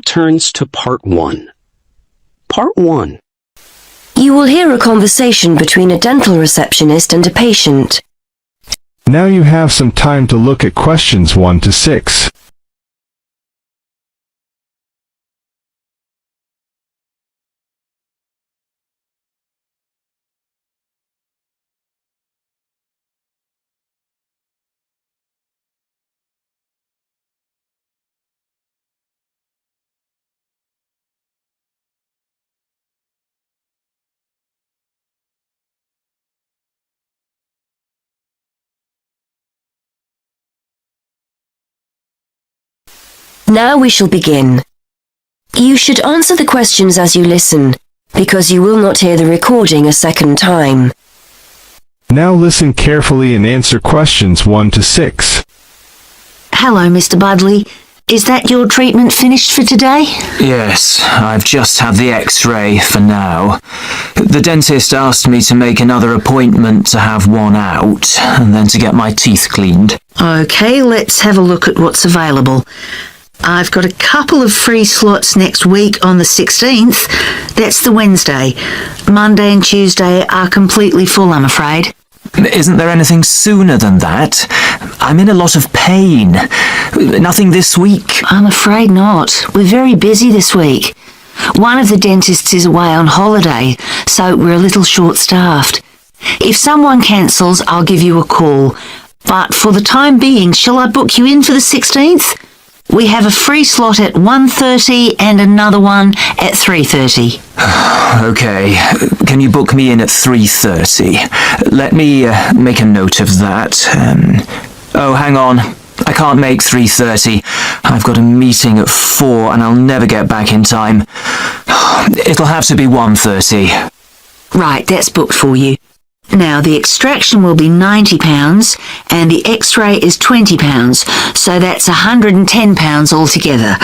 turns to Part 1. Part 1. You will hear a conversation between a dental receptionist and a patient. Now you have some time to look at questions 1 to 6. Now we shall begin. You should answer the questions as you listen, because you will not hear the recording a second time. Now listen carefully and answer questions 1 to 6. Hello, Mr. Budley. Is that your treatment finished for today? Yes, I've just had the X-ray for now. The dentist asked me to make another appointment to have one out, and then to get my teeth cleaned. Okay, let's have a look at what's available. I've got a couple of free slots next week on the 16th. That's the Wednesday. Monday and Tuesday are completely full, I'm afraid. Isn't there anything sooner than that? I'm in a lot of pain. Nothing this week? I'm afraid not. We're very busy this week. One of the dentists is away on holiday, so we're a little short-staffed. If someone cancels, I'll give you a call. But for the time being, shall I book you in for the 16th? We have a free slot at 1:30 and another one at 3:30. Okay, can you book me in at 3:30? Let me make a note of that. Oh, hang on. I can't make 3:30. I've got a meeting at 4 and I'll never get back in time. It'll have to be 1:30. Right, that's booked for you. Now, the extraction will be £90 and the X-ray is £20, so that's £110 altogether.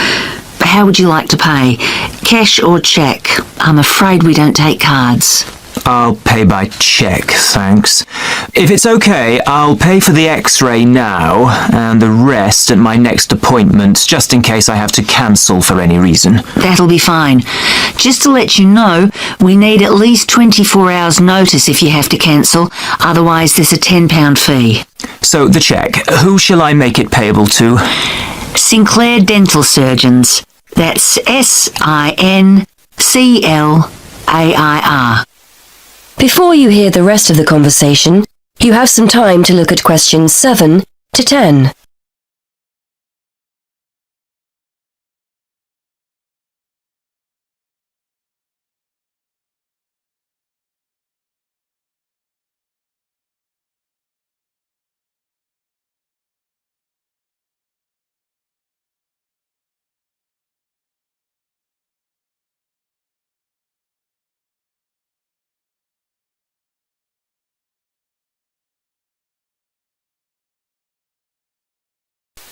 How would you like to pay? Cash or cheque? I'm afraid we don't take cards. I'll pay by cheque, thanks. If it's okay, I'll pay for the X-ray now and the rest at my next appointment, just in case I have to cancel for any reason. That'll be fine. Just to let you know, we need at least 24 hours notice if you have to cancel, otherwise there's a £10 fee. So, the cheque, who shall I make it payable to? Sinclair Dental Surgeons. That's SINCLAIR. Before you hear the rest of the conversation, you have some time to look at questions 7 to 10.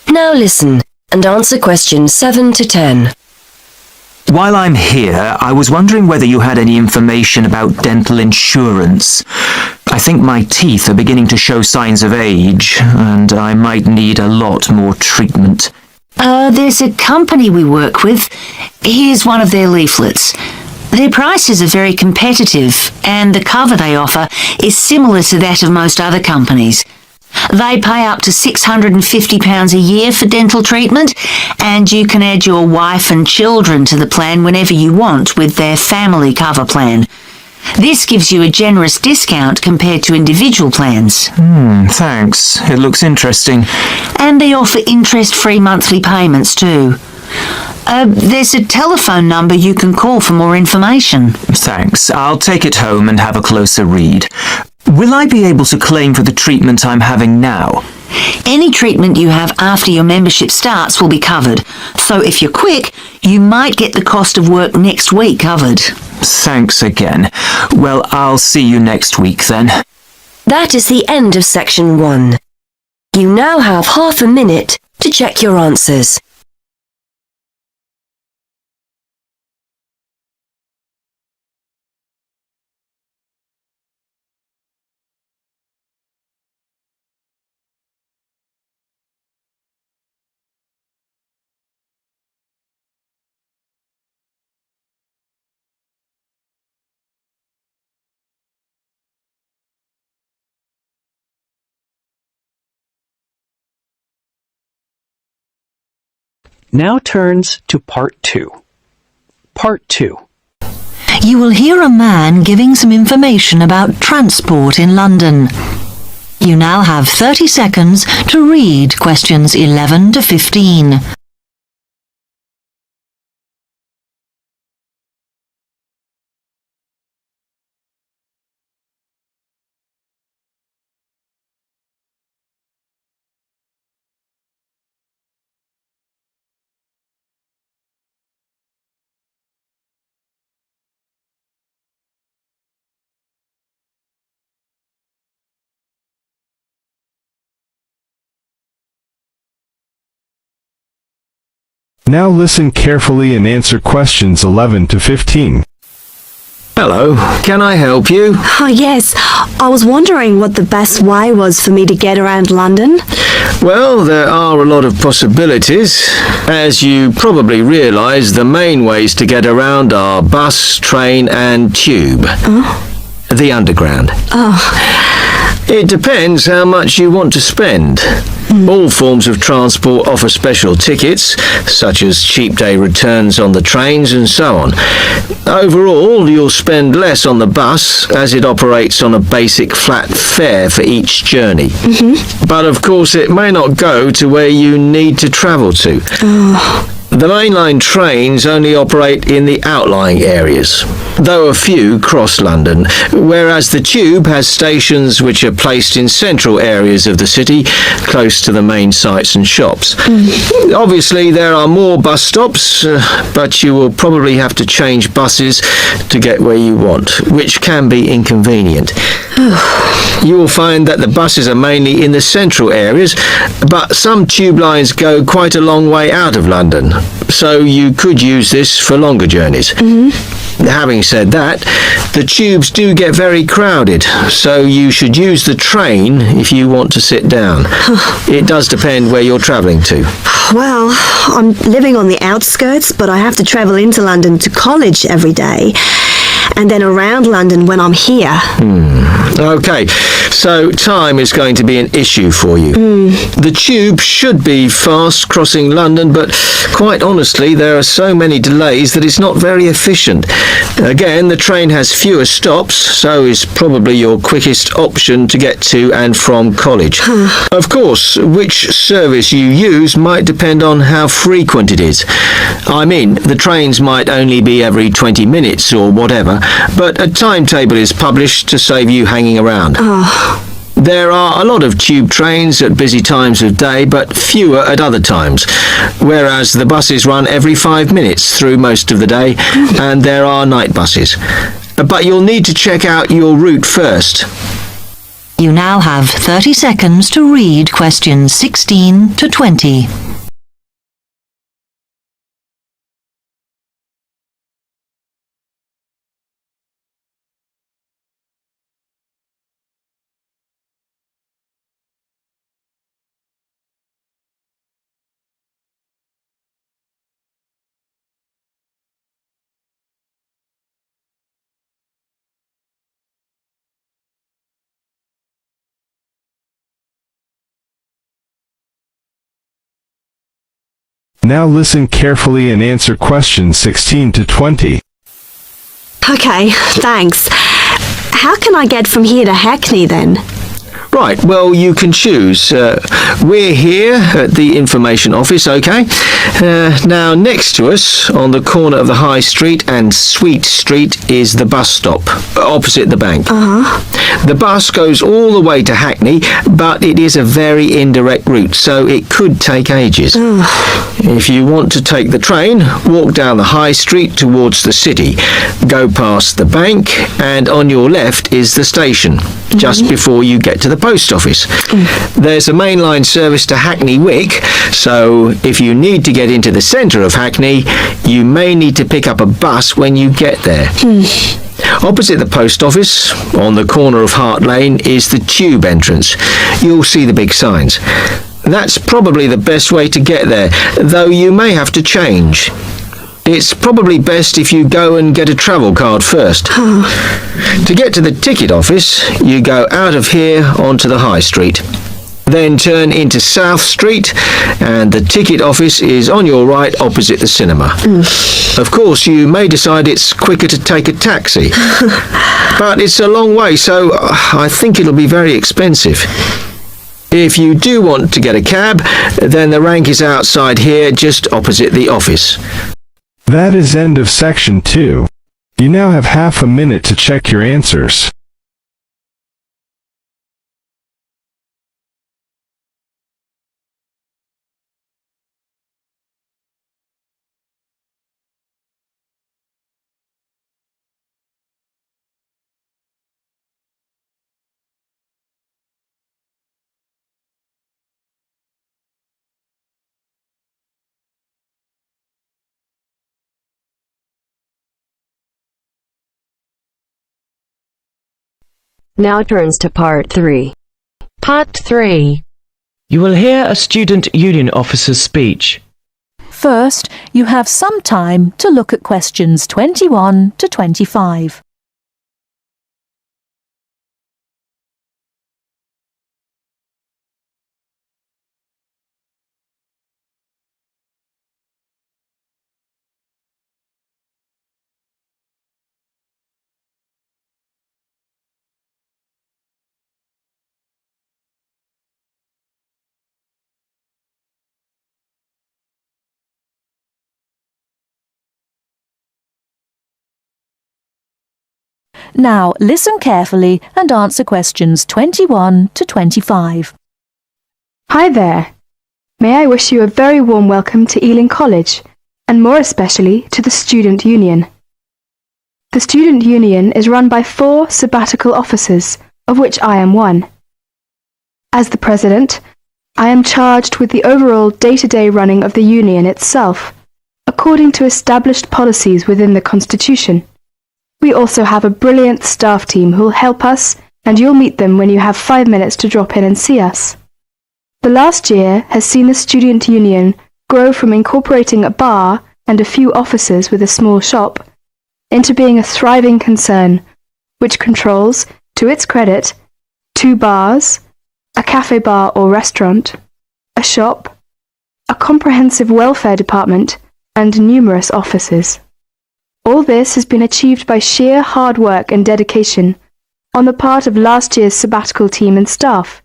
Now listen and answer questions 7 to 10. While I'm here, I was wondering whether you had any information about dental insurance. I think my teeth are beginning to show signs of age, and I might need a lot more treatment. There's a company we work with. Here's one of their leaflets. Their prices are very competitive, and the cover they offer is similar to that of most other companies. They pay up to £650 a year for dental treatment, and you can add your wife and children to the plan whenever you want with their family cover plan. This gives you a generous discount compared to individual plans. Thanks. It looks interesting. And they offer interest-free monthly payments too. There's a telephone number you can call for more information. Thanks. I'll take it home and have a closer read. Will I be able to claim for the treatment I'm having now? Any treatment you have after your membership starts will be covered. So if you're quick, you might get the cost of work next week covered. Thanks again. Well, I'll see you next week then. That is the end of section 1. You now have half a minute to check your answers. Now turns to Part 2. Part 2. You will hear a man giving some information about transport in London. You now have 30 seconds to read questions 11 to 15. Now listen carefully and answer questions 11 to 15. Hello, can I help you? Oh, yes. I was wondering what the best way was for me to get around London. Well, there are a lot of possibilities. As you probably realise, the main ways to get around are bus, train and tube. Oh. The Underground. Oh. It depends how much you want to spend. All forms of transport offer special tickets, such as cheap day returns on the trains and so on. Overall, you'll spend less on the bus, as it operates on a basic flat fare for each journey. But of course, it may not go to where you need to travel to. The mainline trains only operate in the outlying areas, though a few cross London, whereas the tube has stations which are placed in central areas of the city, close to the main sites and shops. Obviously, there are more bus stops, but you will probably have to change buses to get where you want, which can be inconvenient. You will find that the buses are mainly in the central areas, but some tube lines go quite a long way out of London, so you could use this for longer journeys. Having said that, the tubes do get very crowded, so you should use the train if you want to sit down. It does depend where you're travelling to. Well, I'm living on the outskirts, but I have to travel into London to college every day, and then around London when I'm here. Okay, so time is going to be an issue for you. The tube should be fast crossing London, but quite honestly, there are so many delays that it's not very efficient. Again, the train has fewer stops, so is probably your quickest option to get to and from college. Of course, which service you use might depend on how frequent it is. I mean, the trains might only be every 20 minutes or whatever, but a timetable is published to save you hanging around. There are a lot of tube trains at busy times of day, but fewer at other times, whereas the buses run every 5 minutes through most of the day, and there are night buses. But you'll need to check out your route first. You now have 30 seconds to read questions 16 to 20. Now listen carefully and answer questions 16 to 20. Okay, thanks. How can I get from here to Hackney then? Right, well, you can choose. We're here at the information office, okay? Now, next to us, on the corner of the High Street and Sweet Street, is the bus stop, opposite the bank. The bus goes all the way to Hackney, but it is a very indirect route, so it could take ages. If you want to take the train, walk down the High Street towards the city, go past the bank, and on your left is the station, just before you get to the post office. There's a mainline service to Hackney Wick, so if you need to get into the centre of Hackney, you may need to pick up a bus when you get there. Opposite the post office, on the corner of Hart Lane, is the tube entrance. You'll see the big signs. That's probably the best way to get there, though you may have to change. It's probably best if you go and get a travel card first. To get to the ticket office, you go out of here onto the High Street. Then turn into South Street, and the ticket office is on your right opposite the cinema. Of course, you may decide it's quicker to take a taxi, but it's a long way, so I think it'll be very expensive. If you do want to get a cab, then the rank is outside here, just opposite the office. That is end of section 2. You now have half a minute to check your answers. Now turns to part 3. Part 3. You will hear a student union officer's speech. First, you have some time to look at questions 21 to 25. Now listen carefully and answer questions 21 to 25. Hi there. May I wish you a very warm welcome to Ealing College, and more especially to the Student Union. The Student Union is run by 4 sabbatical officers, of which I am one. As the president, I am charged with the overall day-to-day running of the union itself, according to established policies within the Constitution. We also have a brilliant staff team who will help us, and you'll meet them when you have 5 minutes to drop in and see us. The last year has seen the Student Union grow from incorporating a bar and a few offices with a small shop into being a thriving concern, which controls, to its credit, 2 bars, a cafe bar or restaurant, a shop, a comprehensive welfare department, and numerous offices. All this has been achieved by sheer hard work and dedication on the part of last year's sabbatical team and staff,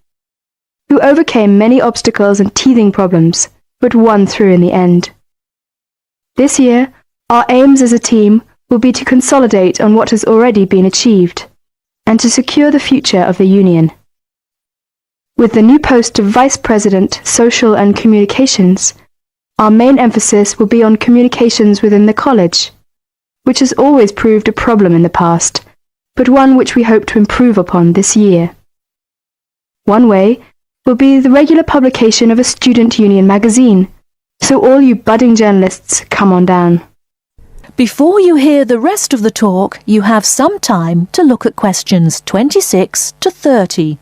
who overcame many obstacles and teething problems, but won through in the end. This year, our aims as a team will be to consolidate on what has already been achieved, and to secure the future of the Union. With the new post of Vice President, Social and Communications, our main emphasis will be on communications within the college, which has always proved a problem in the past, but one which we hope to improve upon this year. One way will be the regular publication of a student union magazine, so all you budding journalists, come on down. Before you hear the rest of the talk, you have some time to look at questions 26 to 30.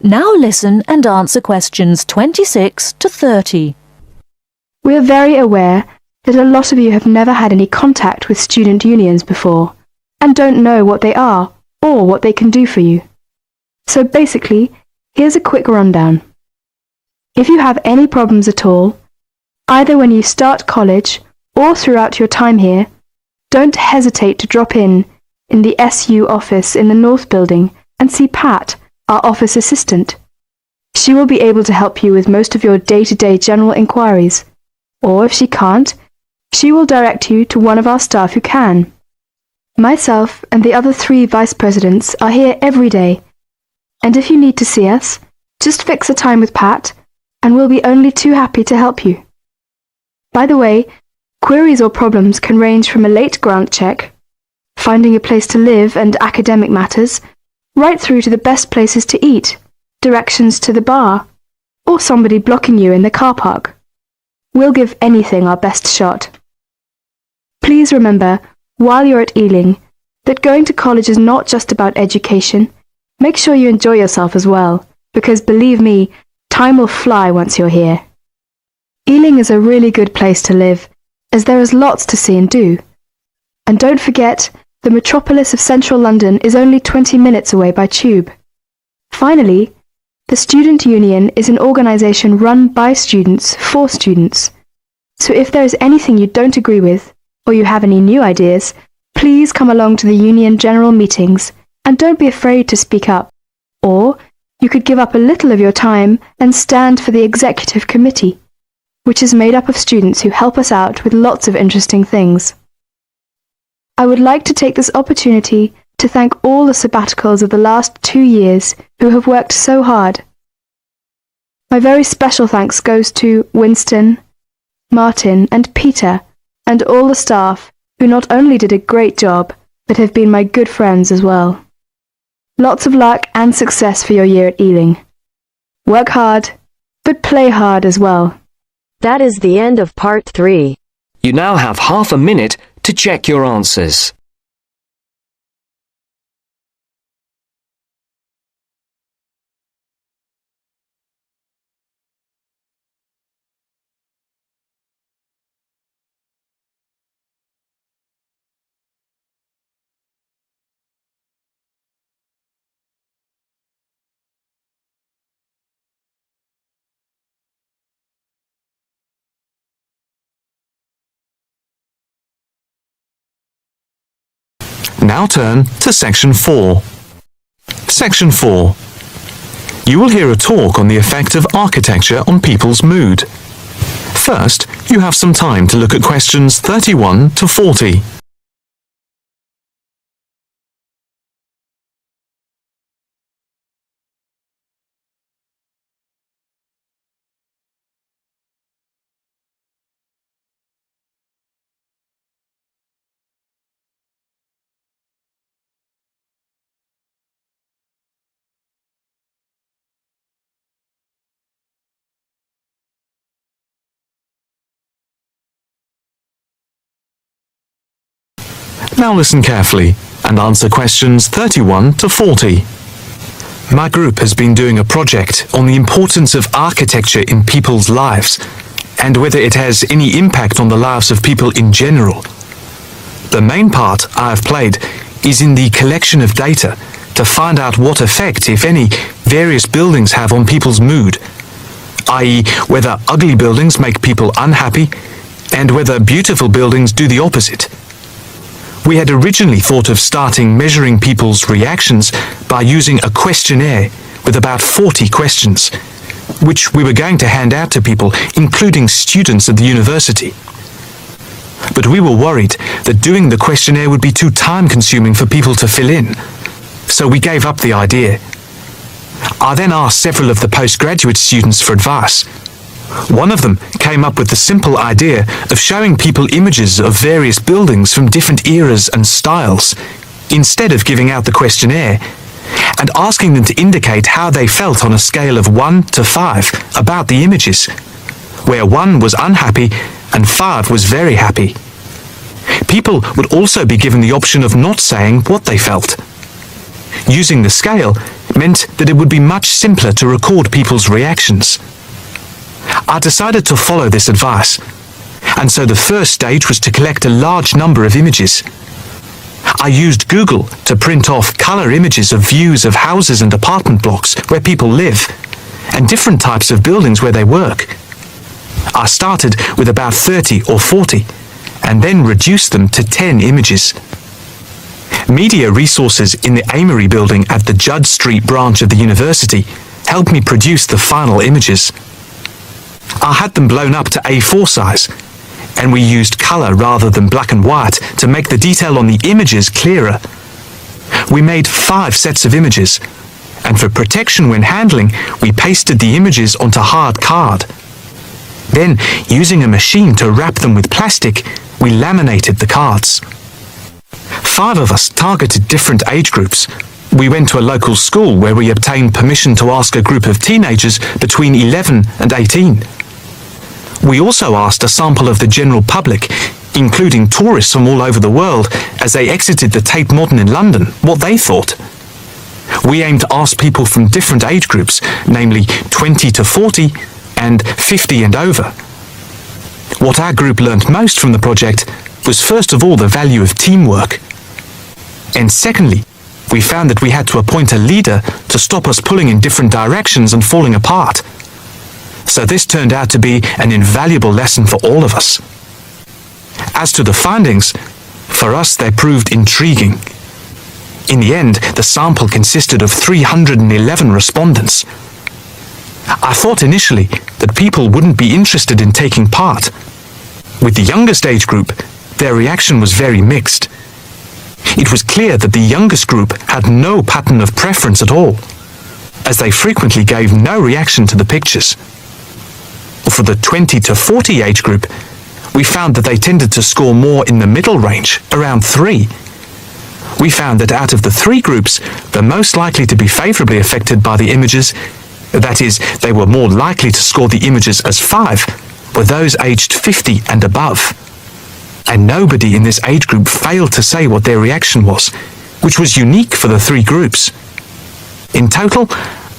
Now listen and answer questions 26 to 30. We are very aware that a lot of you have never had any contact with student unions before, and don't know what they are or what they can do for you. So basically, here's a quick rundown. If you have any problems at all, either when you start college or throughout your time here, don't hesitate to drop in the SU office in the North Building and see Pat, our office assistant. She will be able to help you with most of your day-to-day general inquiries, or if she can't, she will direct you to one of our staff who can. Myself and the other 3 vice presidents are here every day, and if you need to see us, just fix a time with Pat, and we'll be only too happy to help you. By the way, queries or problems can range from a late grant check, finding a place to live and academic matters, right through to the best places to eat, directions to the bar, or somebody blocking you in the car park. We'll give anything our best shot. Please remember, while you're at Ealing, that going to college is not just about education. Make sure you enjoy yourself as well, because believe me, time will fly once you're here. Ealing is a really good place to live, as there is lots to see and do. And don't forget, the metropolis of central London is only 20 minutes away by tube. Finally, the Student Union is an organisation run by students for students. So if there is anything you don't agree with, or you have any new ideas, please come along to the Union General Meetings and don't be afraid to speak up. Or you could give up a little of your time and stand for the Executive Committee, which is made up of students who help us out with lots of interesting things. I would like to take this opportunity to thank all the sabbaticals of the last 2 years who have worked so hard. My very special thanks goes to Winston, Martin and Peter and all the staff who not only did a great job, but have been my good friends as well. Lots of luck and success for your year at Ealing. Work hard, but play hard as well. That is the end of part 3. You now have half a minute to check your answers. Now turn to Section 4. Section 4. You will hear a talk on the effect of architecture on people's mood. First, you have some time to look at questions 31 to 40. Now listen carefully and answer questions 31 to 40. My group has been doing a project on the importance of architecture in people's lives and whether it has any impact on the lives of people in general. The main part I have played is in the collection of data to find out what effect, if any, various buildings have on people's mood, i.e. whether ugly buildings make people unhappy and whether beautiful buildings do the opposite. We had originally thought of starting measuring people's reactions by using a questionnaire with about 40 questions, which we were going to hand out to people, including students at the university. But we were worried that doing the questionnaire would be too time-consuming for people to fill in, so we gave up the idea. I then asked several of the postgraduate students for advice. One of them came up with the simple idea of showing people images of various buildings from different eras and styles, instead of giving out the questionnaire, and asking them to indicate how they felt on a scale of 1 to 5 about the images, where 1 was unhappy and 5 was very happy. People would also be given the option of not saying what they felt. Using the scale meant that it would be much simpler to record people's reactions. I decided to follow this advice, and so the first stage was to collect a large number of images. I used Google to print off colour images of views of houses and apartment blocks where people live, and different types of buildings where they work. I started with about 30 or 40, and then reduced them to 10 images. Media resources in the Amory building at the Judd Street branch of the university helped me produce the final images. I had them blown up to A4 size, and we used colour rather than black and white to make the detail on the images clearer. We made 5 sets of images, and for protection when handling, we pasted the images onto hard card. Then, using a machine to wrap them with plastic, we laminated the cards. 5 of us targeted different age groups, We went to a local school where we obtained permission to ask a group of teenagers between 11 and 18. We also asked a sample of the general public, including tourists from all over the world, as they exited the Tate Modern in London, what they thought. We aimed to ask people from different age groups, namely 20 to 40 and 50 and over. What our group learnt most from the project was first of all the value of teamwork. And secondly, we found that we had to appoint a leader to stop us pulling in different directions and falling apart. So this turned out to be an invaluable lesson for all of us. As to the findings, for us they proved intriguing. In the end, the sample consisted of 311 respondents. I thought initially that people wouldn't be interested in taking part. With the youngest age group, their reaction was very mixed. It was clear that the youngest group had no pattern of preference at all, as they frequently gave no reaction to the pictures. For the 20 to 40 age group, we found that they tended to score more in the middle range, around 3. We found that out of the 3 groups, the most likely to be favourably affected by the images, that is, they were more likely to score the images as 5, were those aged 50 and above. And nobody in this age group failed to say what their reaction was, which was unique for the 3 groups. In total,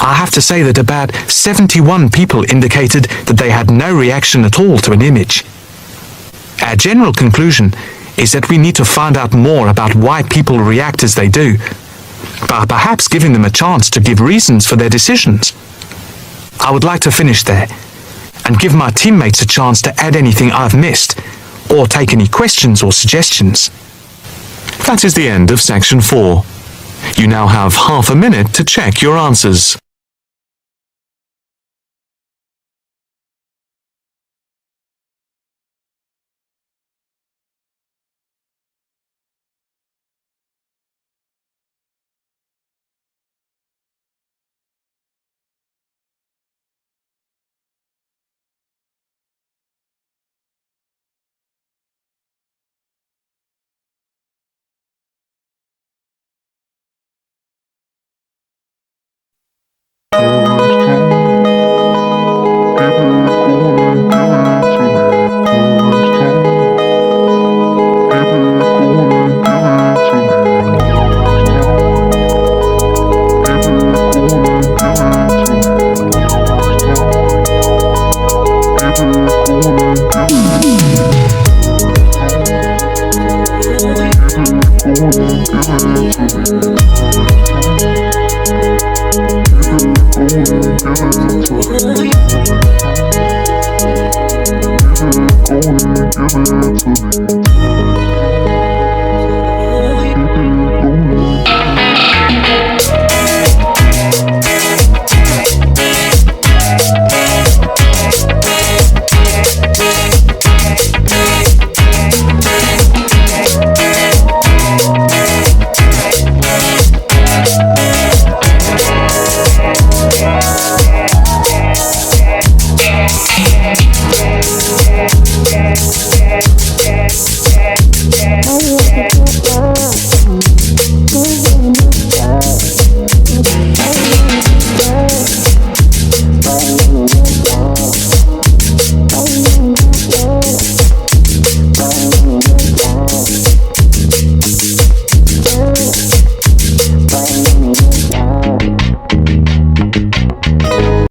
I have to say that about 71 people indicated that they had no reaction at all to an image. Our general conclusion is that we need to find out more about why people react as they do, by perhaps giving them a chance to give reasons for their decisions. I would like to finish there, and give my teammates a chance to add anything I've missed, or take any questions or suggestions. That is the end of section 4. You now have half a minute to check your answers. Give it to me.